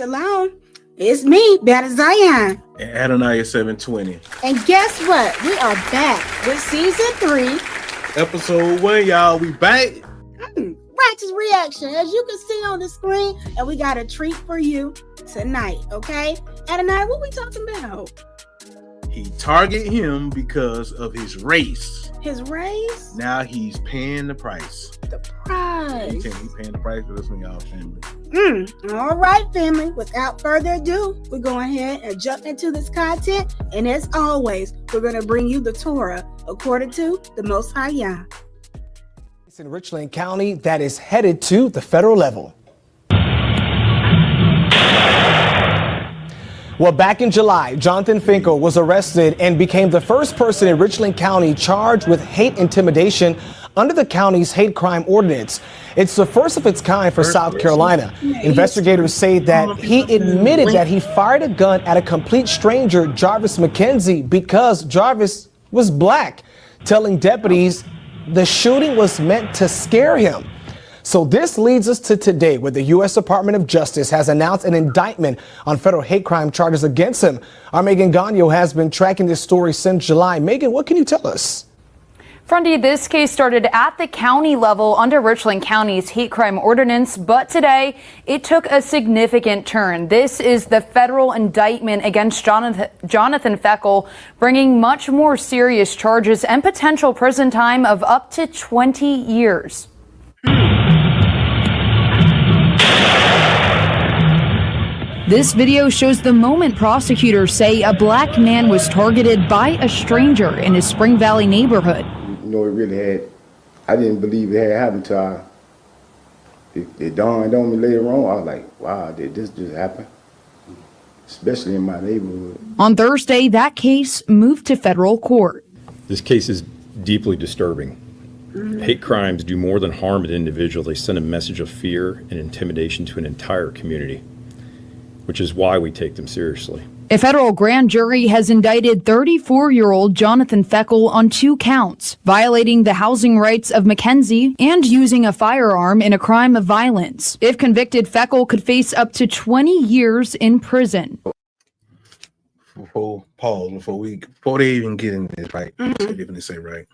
Shalom. It's me, Better Zion. And Adonai 720. And guess what? We are back with season 3. Episode 1, y'all. We back. Righteous reaction, as you can see on the screen. And we got a treat for you tonight, okay? Adonai, what we talking about? He targeted him because of his race. His race? Now he's paying the price. The price. He's paying the price for this one, y'all, family. All right, family. Without further ado, we're going ahead and jump into this content. And as always, we're going to bring you the Torah according to the Most High Yah. It's in Richland County that is headed to the federal level. Well, back in July, Jonathan Felkel was arrested and became the first person in Richland County charged with hate intimidation under the county's hate crime ordinance. It's the first of its kind for South Carolina. Investigators say that he admitted that he fired a gun at a complete stranger, Jarvis McKenzie, because Jarvis was black, telling deputies the shooting was meant to scare him. So this leads us to today, where the U.S. Department of Justice has announced an indictment on federal hate crime charges against him. Our Megan Gagnon has been tracking this story since July. Megan, what can you tell us? Frondy, this case started at the county level under Richland County's hate crime ordinance, but today it took a significant turn. This is the federal indictment against Jonathan Felkel, bringing much more serious charges and potential prison time of up to 20 years. This video shows the moment prosecutors say a black man was targeted by a stranger in his Spring Valley neighborhood. You know, it really had, I didn't believe it had happened till it dawned on me later on. I was like, wow, did this just happen? Especially in my neighborhood. On Thursday, that case moved to federal court. This case is deeply disturbing. Hate crimes do more than harm an individual. They send a message of fear and intimidation to an entire community, which is why we take them seriously. A federal grand jury has indicted 34-year-old Jonathan Felkel on 2 counts, violating the housing rights of McKenzie and using a firearm in a crime of violence. If convicted, Felkel could face up to 20 years in prison. Before they even get into this, right? Right.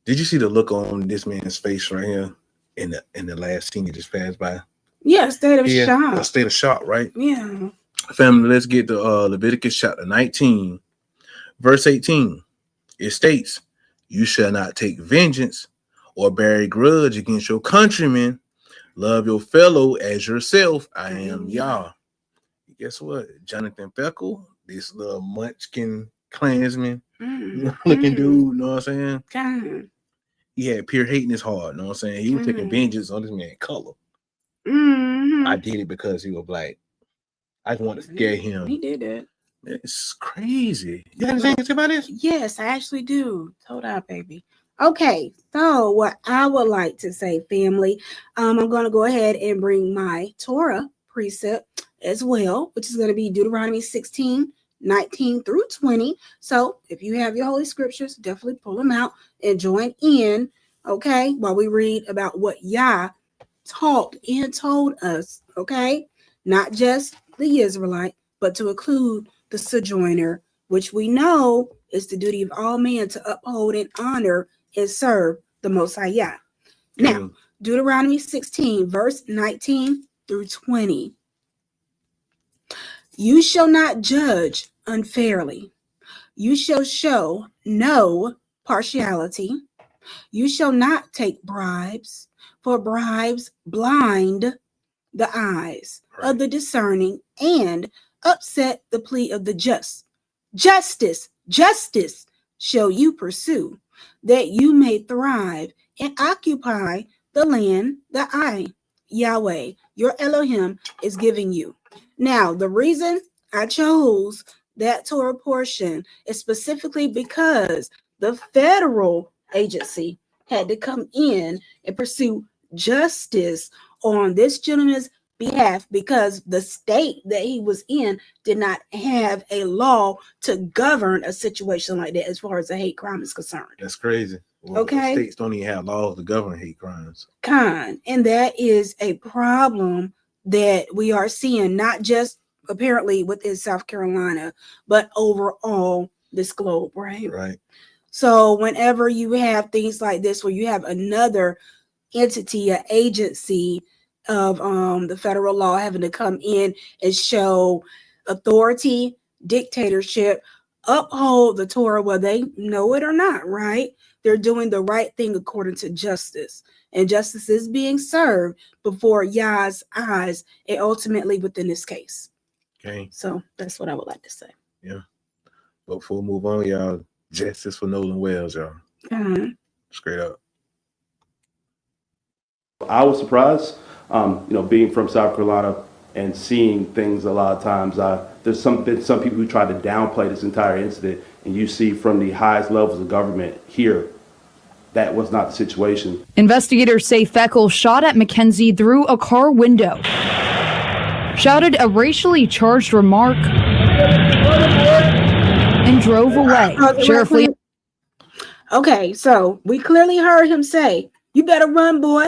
Did you see the look on this man's face right here in the last scene that just passed by? Yeah, state of shock. A state of shock, right? Yeah. Family, let's get to Leviticus chapter 19, verse 18. It states, "You shall not take vengeance or bear a grudge against your countrymen. Love your fellow as yourself. I am Yah." Guess what? Jonathan Felkel, this little munchkin Klansman looking dude, you know what I'm saying? He had pure hate in his heart, you know what I'm saying? He was taking vengeance on this man's color. I did it because he was black. I just wanted to scare him. He did it. It's crazy. You got anything to say about this? Yes, I actually do. Hold on, baby. Okay, so what I would like to say, family, I'm going to go ahead and bring my Torah precept as well, which is going to be Deuteronomy 16, 19 through 20. So if you have your holy scriptures, definitely pull them out and join in, okay, while we read about what Yah taught and told us, okay? Not just the Israelite, but to include the sojourner, which we know is the duty of all men to uphold and honor and serve the Most High Yah. Now, Deuteronomy 16, verse 19 through 20. You shall not judge unfairly. You shall show no partiality. You shall not take bribes, for bribes blind the eyes of the discerning and upset the plea of the just. Justice shall you pursue, that you may thrive and occupy the land that I, Yahweh, your Elohim, is giving you. Now, the reason I chose that Torah portion is specifically because the federal agency had to come in and pursue justice on this gentleman's behalf because the state that he was in did not have a law to govern a situation like that as far as a hate crime is concerned. That's crazy. Well, okay. States don't even have laws to govern hate crimes. And that is a problem that we are seeing, not just apparently within South Carolina, but overall this globe, right? Right. So whenever you have things like this, where you have another entity, an agency of the federal law having to come in and show authority, dictatorship, uphold the Torah, whether they know it or not, right? They're doing the right thing according to justice, and justice is being served before Yah's eyes, and ultimately within this case. Okay. So that's what I would like to say. Yeah. But before we move on, y'all, justice for Nolan Wells, y'all. Straight up. I was surprised, being from South Carolina and seeing things a lot of times. There's been some people who try to downplay this entire incident, and you see from the highest levels of government here, that was not the situation. Investigators say Felkel shot at McKenzie through a car window, shouted a racially charged remark, and drove away. Sheriff Lee. Okay, so we clearly heard him say, "You better run, boy,"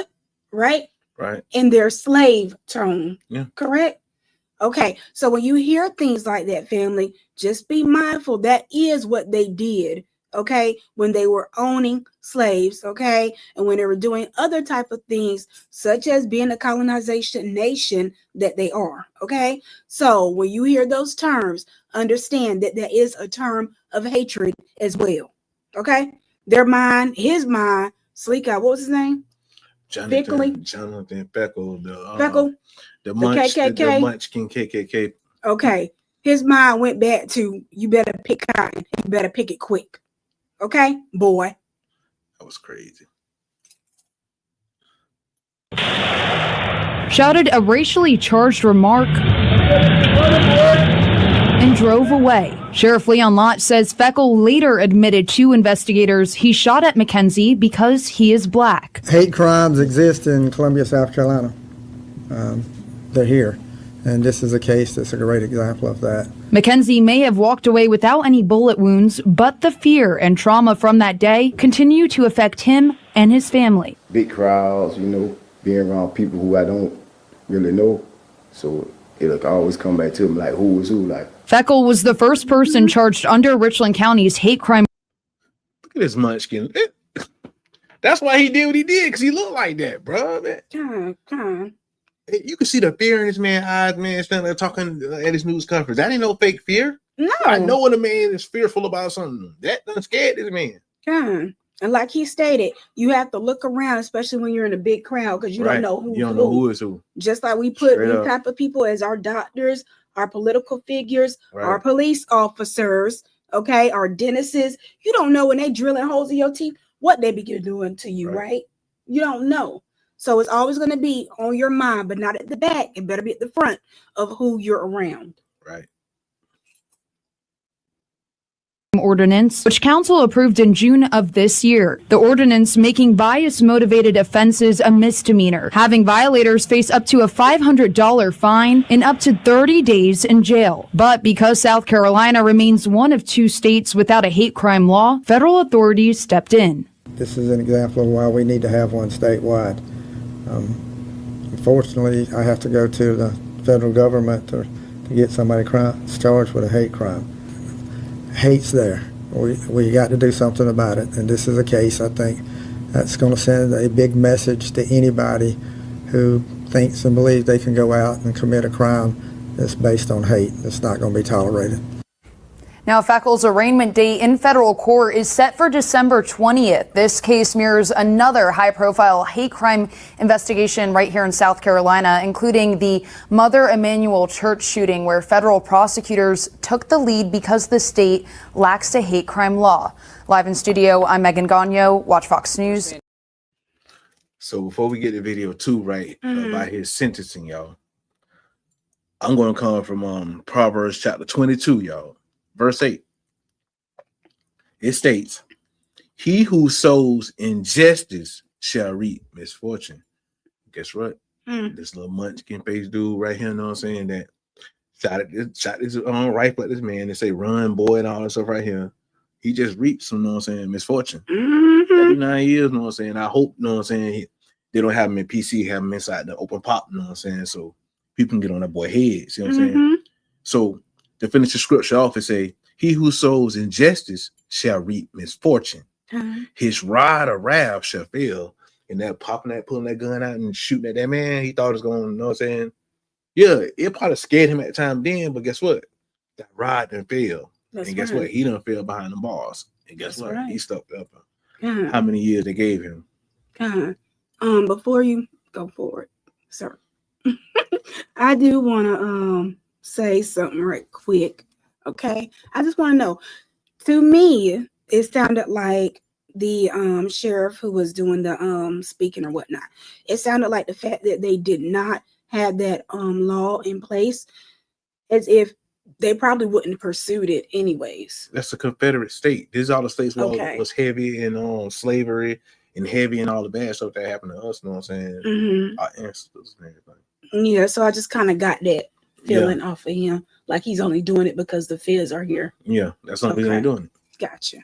right? Right. In their slave tone. Yeah. Correct? Okay, so when you hear things like that, family, just be mindful that is what they did, okay, when they were owning slaves, okay, and when they were doing other type of things, such as being a colonization nation that they are, okay? So when you hear those terms, understand that there is a term of hatred as well, okay? Their mind, his mind, Sleek Eye, what was his name? Jonathan Felkel, the Munchkin KKK. Okay, his mind went back to, you better pick cotton, you better pick it quick. Okay, boy. That was crazy. Shouted a racially charged remark and drove away. Sheriff Leon Lott says Felkel later admitted to investigators he shot at McKenzie because he is black. Hate crimes exist in Columbia, South Carolina. They're here. And this is a case that's a great example of that. McKenzie may have walked away without any bullet wounds, but the fear and trauma from that day continue to affect him and his family. Big crowds, being around people who I don't really know. So it'll always come back to me like, who is who? Like, Felkel was the first person charged under Richland County's hate crime. Look at this munchkin. That's why he did what he did, because he looked like that, bro. Man. Come on. You can see the fear in this man's eyes, man, standing there talking at his news conference. That ain't no fake fear. No. I know when a man is fearful about something. That done scared this man. And like he stated, you have to look around, especially when you're in a big crowd, because you don't know who. You don't know who is who. Just like we put Straight these up. type of people as our doctors, our political figures, our police officers, okay, our dentists. You don't know when they drilling holes in your teeth, what they be doing to you, right? You don't know. So it's always going to be on your mind, but not at the back. It better be at the front of who you're around. Right. Ordinance, which council approved in June of this year. The ordinance making bias-motivated offenses a misdemeanor, having violators face up to a $500 fine and up to 30 days in jail. But because South Carolina remains one of 2 states without a hate crime law, federal authorities stepped in. This is an example of why we need to have one statewide. Unfortunately, I have to go to the federal government to get somebody charged with a hate crime. Hate's there. We got to do something about it, and this is a case, I think, that's going to send a big message to anybody who thinks and believes they can go out and commit a crime that's based on hate. It's not going to be tolerated. Now, Felkel's arraignment date in federal court is set for December 20th. This case mirrors another high-profile hate crime investigation right here in South Carolina, including the Mother Emanuel Church shooting, where federal prosecutors took the lead because the state lacks a hate crime law. Live in studio, I'm Megan Gagno. Watch Fox News. So before we get to video 2, about his sentencing, y'all, I'm going to come from Proverbs chapter 22, y'all. Verse 8, it states, "He who sows injustice shall reap misfortune." Guess what? This little munchkin face dude right here, know what I'm saying, that shot his rifle at this man and say, "Run, boy," and all that stuff right here. He just reaped some, know what I'm saying, misfortune. 39 years, know what I'm saying. I hope, know what I'm saying, they don't have him in PC, have him inside the open pop, know what I'm saying. So people can get on that boy head. See what I'm saying? So to finish the scripture off, it say, he who sows injustice shall reap misfortune. His rod of wrath shall fail. And that pulling that gun out and shooting at that man, he thought it was going to, you know what I'm saying? Yeah, it probably scared him at the time then, but guess what? That rod didn't fail. And guess what? He done fell behind the bars. And guess what? He stuck up. How many years they gave him? Before you go forward, sir, I do want to say something right quick. Okay, I just want to know. To me, it sounded like the sheriff who was doing the speaking or whatnot. It sounded like the fact that they did not have that law in place, as if they probably wouldn't have pursued it anyways. That's a Confederate state. These are the states where was heavy in slavery and heavy in all the bad stuff that happened to us. You know what I'm saying? Our ancestors and everything. Yeah, so I just kind of got that feeling off of him, like he's only doing it because the feds are here. Yeah, that's not really doing it. Gotcha.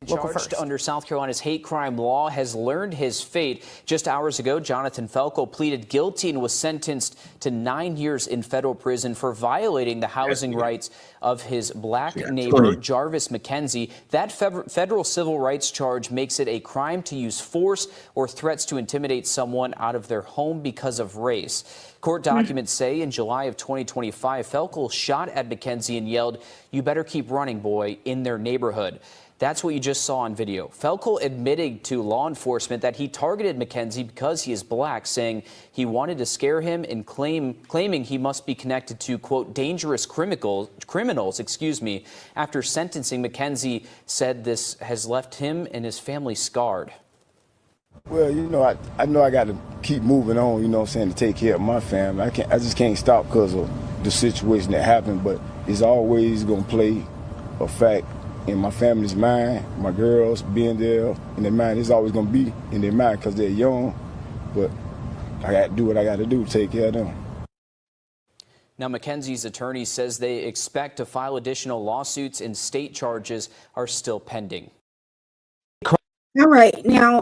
Charged under South Carolina's hate crime law has learned his fate. Just hours ago, Jonathan Felkel pleaded guilty and was sentenced to 9 years in federal prison for violating the housing rights of his black neighbor, Jarvis McKenzie. That federal civil rights charge makes it a crime to use force or threats to intimidate someone out of their home because of race. Court documents say in July of 2025, Felkel shot at McKenzie and yelled, "You better keep running, boy," in their neighborhood. That's what you just saw on video. Felkel admitted to law enforcement that he targeted McKenzie because he is black, saying he wanted to scare him and claiming he must be connected to, quote, dangerous criminals, After sentencing, McKenzie said this has left him and his family scarred. Well, you know, I know I got to keep moving on, you know what I'm saying, to take care of my family. I just can't stop because of the situation that happened, but it's always going to play a fact in my family's mind. My girls being there in their mind, it's always going to be in their mind because they're young, but I got to do what I got to do to take care of them. Now, McKenzie's attorney says they expect to file additional lawsuits and state charges are still pending. All right, now,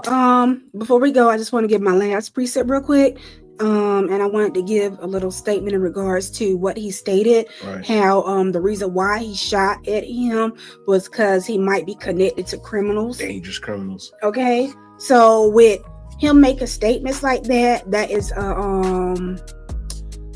before we go, I just want to give my last precept real quick. And I wanted to give a little statement in regards to what he stated, how the reason why he shot at him was because he might be connected to criminals. Dangerous criminals. Okay, so with him making statements like that, that is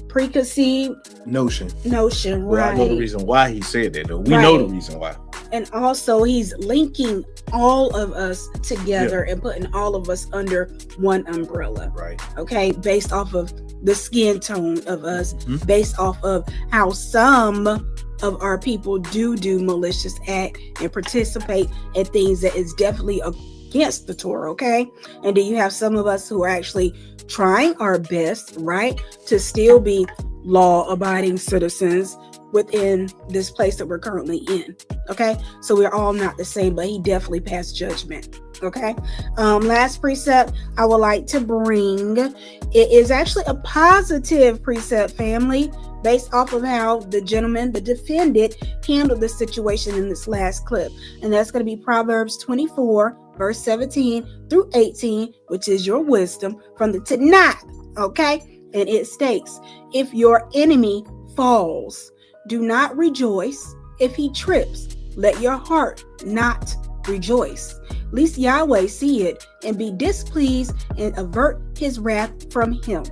preconceived notion, well, right? I know the reason why he said that, though. We know the reason why. And also, he's linking all of us together and putting all of us under one umbrella. Right. Okay. Based off of the skin tone of us, based off of how some of our people do malicious act and participate in things that is definitely against the Torah. Okay. And then you have some of us who are actually trying our best, right, to still be law-abiding citizens within this place that we're currently in. Okay, so we're all not the same, but he definitely passed judgment. Okay, last precept I would like to bring, it is actually a positive precept, family, based off of how the gentleman, the defendant, handled the situation in this last clip. And that's going to be Proverbs 24 verse 17 through 18, which is your wisdom from the Tanakh. Okay, and it states, if your enemy falls, do not rejoice. If he trips, let your heart not rejoice. Lest Yahweh see it and be displeased and avert his wrath from him.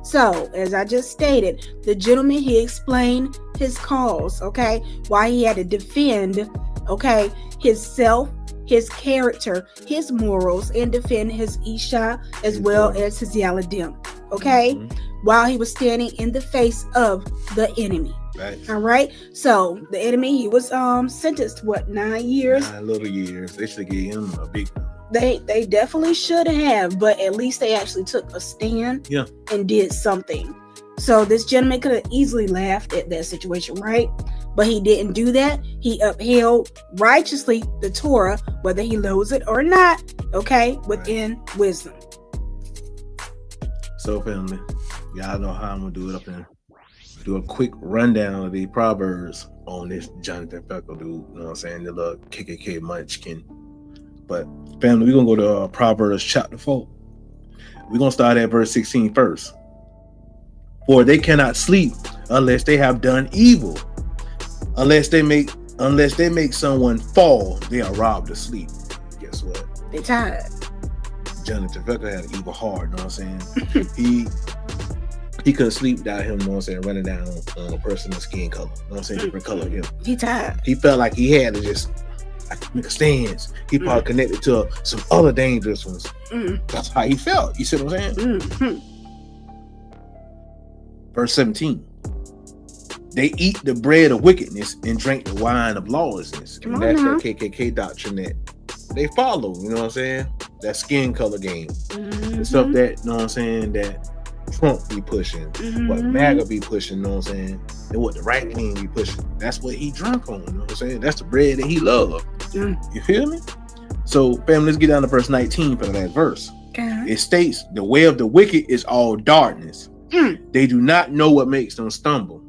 So, as I just stated, the gentleman, he explained his cause, okay, why he had to defend, okay, his self, his character, his morals, and defend his Isha as well as his Yaladim, okay, while he was standing in the face of the enemy. Right. All right. So the enemy, he was sentenced to what, 9 years? 9 little years. They should give him a big one. They definitely should have, but at least they actually took a stand and did something. So this gentleman could have easily laughed at that situation, right? But he didn't do that. He upheld righteously the Torah, whether he knows it or not, okay, within wisdom. So family, y'all know how I'm gonna do it up there. Do a quick rundown of the Proverbs on this Jonathan Felkel dude, you know what I'm saying, the little KKK munchkin. But family, we're gonna go to Proverbs chapter 4. We're gonna start at verse 16 first. For they cannot sleep unless they have done evil. Unless they make someone fall, they are robbed of sleep. Guess what? They tired. Jonathan Felkel had an evil heart, you know what I'm saying? He couldn't sleep without him, you know what I'm saying, running down on a person's skin color. You know what I'm saying? Different color of him. He tired. He felt like he had to just make a stance. He probably connected to some other dangerous ones. That's how he felt. You see what I'm saying? Verse 17. They eat the bread of wickedness and drink the wine of lawlessness. And that's that KKK doctrine that they follow, you know what I'm saying? That skin color game. The stuff that, you know what I'm saying, that Trump be pushing, what MAGA be pushing, you know what I'm saying? And what the right wing be pushing. That's what he drunk on, you know what I'm saying? That's the bread that he loved. You feel me? So, family, let's get down to verse 19 for that verse. It states, the way of the wicked is all darkness. They do not know what makes them stumble.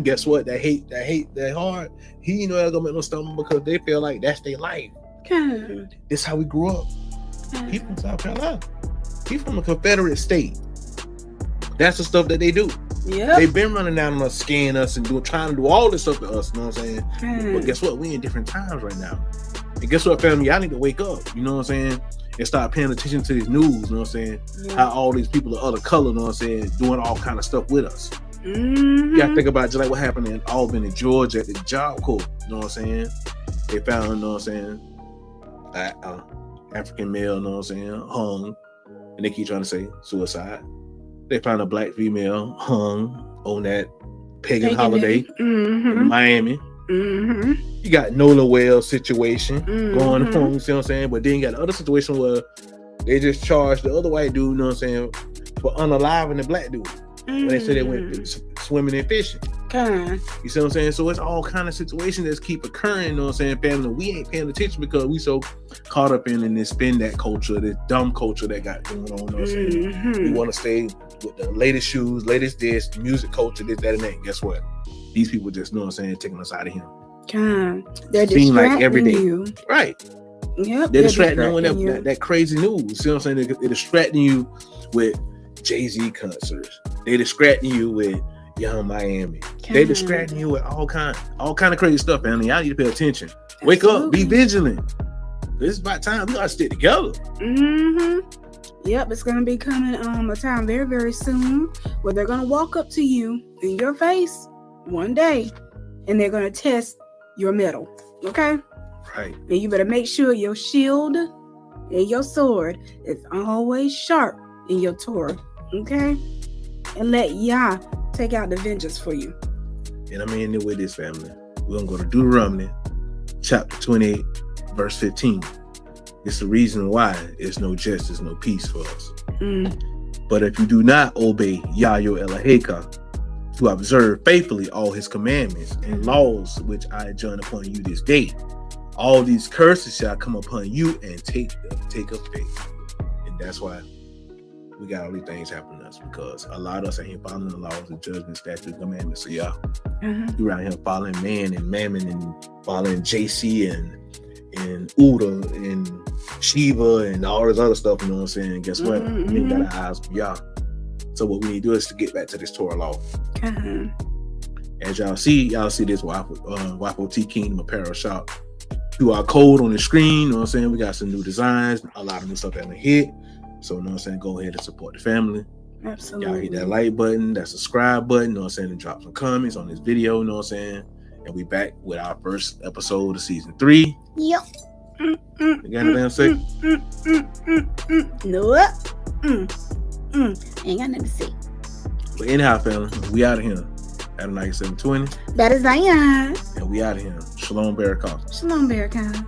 Guess what? That hate that hard. He know that's gonna make them stumble because they feel like that's their life. This how we grew up. He from South Carolina. He from a Confederate state. That's the stuff that they do. Yeah, they've been running down on us, scaring us, and trying to do all this stuff to us. You know what I'm saying? But guess what? We in different times right now. And guess what, family? Y'all need to wake up. You know what I'm saying? And start paying attention to these news. You know what I'm saying? How all these people of other color, you know what I'm saying, doing all kind of stuff with us. You gotta think about just like what happened in Albany, Georgia at the Job Corps. You know what I'm saying? They found, you know what I'm saying, African male, you know what I'm saying, hung, and they keep trying to say suicide. They found a black female hung on that pagan holiday in Miami. You got Nola Wells situation going on, you see what I'm saying? But then you got the other situation where they just charged the other white dude, you know what I'm saying, for unaliving the black dude. When they said they went swimming and fishing. You see what I'm saying? So it's all kind of situations that keep occurring, you know what I'm saying, family? We ain't paying attention because we so caught up in this spin that culture, this dumb culture that got going on, you know what I'm saying? We want to stay with the latest shoes, latest this, music culture, this, that, and that. Guess what? These people just, you know what I'm saying, taking us out of here. They're distracting like every day. You. Right. Yep. They're distracting you with that crazy news. You see what I'm saying? They're distracting you with Jay-Z concerts. They distracting you with Young Miami. They distracting you with all kind of crazy stuff, family. Y'all need to pay attention. Wake up, be vigilant. This is about time. We gotta stick together. Yep, it's gonna be coming a time very, very soon where they're gonna walk up to you in your face one day and they're gonna test your mettle. Okay? Right. And you better make sure your shield and your sword is always sharp in your Torah. Okay? And let Yah take out the vengeance for you. And I'm in there with this, family. We're going to go to Deuteronomy chapter 28, verse 15. It's the reason why there's no justice, no peace for us. But if you do not obey Yah your Eloheka to observe faithfully all his commandments and laws which I adjourn upon you this day, all these curses shall come upon you and take effect. And that's why we got all these things happening to us, because a lot of us ain't following the laws and judgments, statutes, commandments. So y'all, you around here following man and mammon and following JC and Uda and Shiva and all this other stuff. You know what I'm saying? Guess what? We ain't got our eyes on y'all. So what we need to do is to get back to this Torah law. As y'all see this YFOT Kingdom Apparel Shop QR code on the screen. You know what I'm saying? We got some new designs, a lot of new stuff that we hit. So, you know what I'm saying? Go ahead and support the family. Absolutely. Y'all hit that like button, that subscribe button, you know what I'm saying? And drop some comments on this video, you know what I'm saying? And we back with our first episode of season 3. Yep. You got anything to say? No. Ain't got nothing to say. But anyhow, family, we out of here. Adonai 720. That is Zion. And we out of here. Shalom, Barakah. Shalom, Barakah.